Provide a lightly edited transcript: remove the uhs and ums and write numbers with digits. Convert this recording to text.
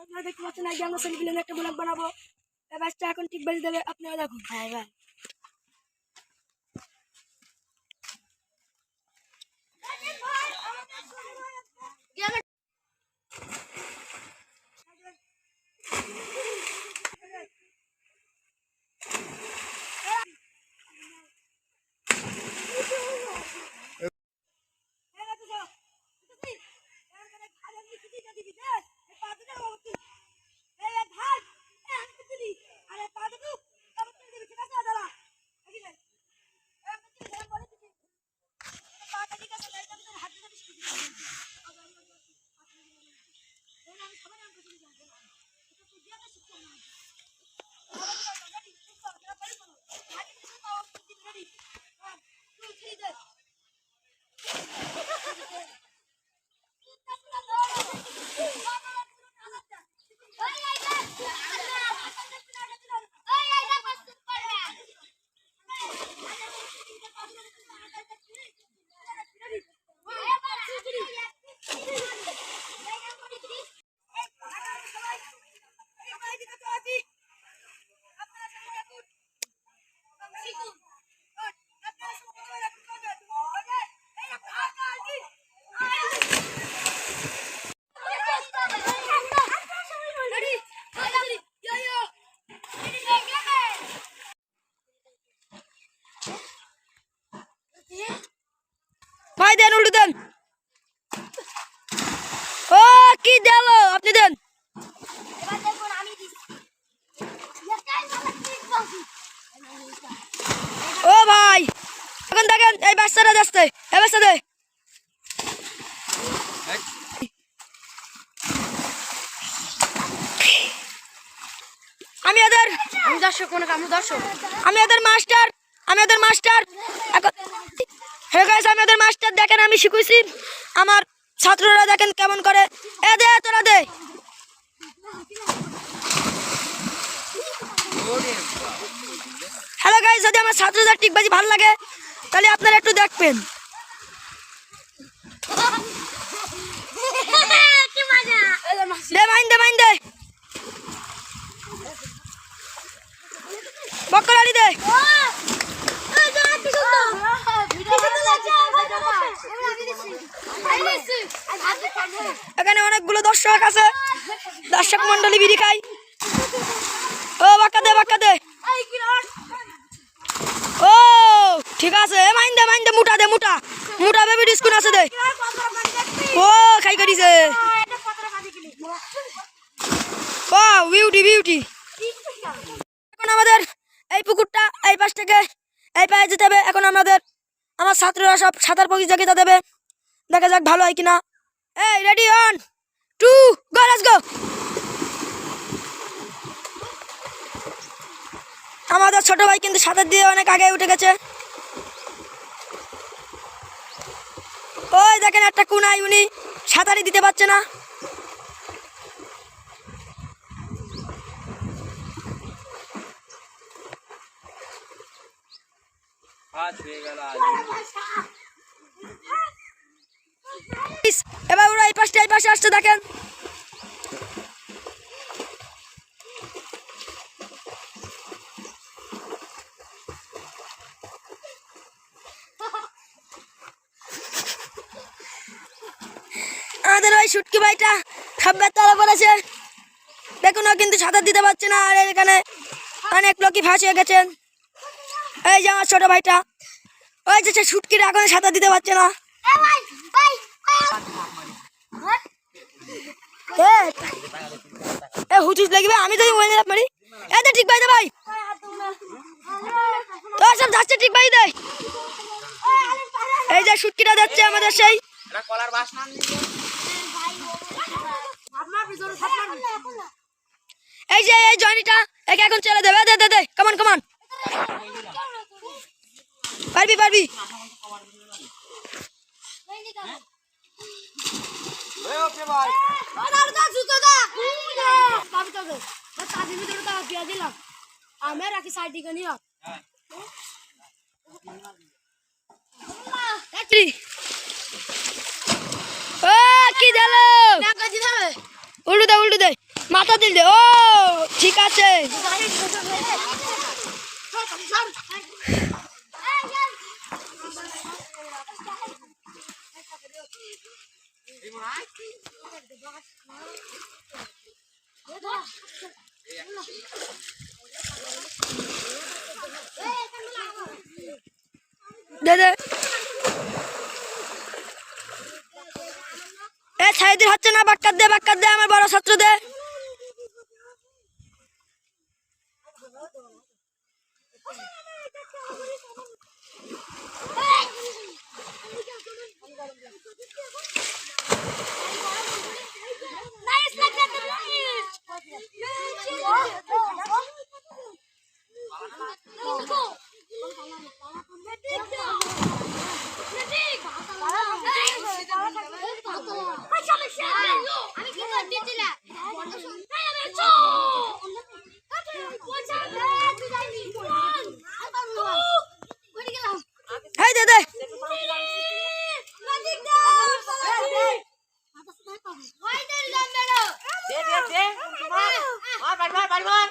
আপনারা দেখতে পাচ্ছেন আগে আমরা সেলিব্রিটি একটা ব্লগ বানাবো। এই ব্যাচটা এখন ঠিক বাজি দেবে, আপনারা দেখুন। হ্যাঁ ভাই ভাই দেন, উল্টে দেন। ও কি দিল, আপনি দেন। ও ভাই এখন দেখেন এই বাচ্চাটা যাচ্ছে, এই বাচ্চা দে। আমি এদের মাস্টার দেখেন, আমি শিখেছি। আমার ছাত্ররা দেখেন কেমন করে। এ দে, তোরা দে। হ্যালো গাইস, যদি আমার ছাত্রদের টিকবাজি ভালো লাগে তাহলে আপনারা একটু দেখবেন। দে মাইন দে বকরালি দে। এখানে অনেকগুলো দর্শক আছে, দর্শক মন্ডলী বিড়ি খাই। ও বাক্কা দে। ও ঠিক আছে, মাইন দে মোটা বেবি ডিসকুন আছে দে। ও খাই করিছে। ও বিউটি। এখন আমাদের এই পুকুরটা এই পাশ থেকে এই পায়ে যেতে হবে। এখন আমার ছাত্ররা সব সাঁতার প্রতিযোগিতা দেবে, দেখা যাক ভালো হয় কিনা। এই রেডি, 1 2 গো, লেটস গো। আমাদের ছোট ভাই কিন্তু সাঁতার দিয়ে অনেক আগে উঠে গেছে। ওই দেখেন একটা কুনাই, উনি সাঁতারই দিতে পারছে না। এবার ওরা এই পাশে আসছে দেখেন। আমাদের ওই শুটকি ভাইটা খাবার তলা পড়েছে, দেখুন ও কিন্তু সাঁতার দিতে পারছে না। আর এখানে অনেক লোকই ফাঁসিয়ে গেছেন। এই যে আমার ছোট ভাইটা, ওই যে শুটকিটা এখন সাঁতার দিতে পারছে না। হুচুস লাগবে, আমি যদি মারি। এই ঠিক ভাই দে ভাই, তোর সব যাচ্ছে ঠিক ভাই দে। এই যে শুটকিটা যাচ্ছে আমাদের সেই এই যে এই জনিটা, একে এখন ছেড়ে দেবে। দে কমান পারবি। আমি রাখি সাইডে নিয়ে ও কি দিল, উল্টু দে মাথা দিলে ও ঠিক আছে। দে দে এ ছাইদির হচ্ছে না, বাক্কার দে আমার বড় ছাত্র দে। দে দে দে দে দে মার মার মার মার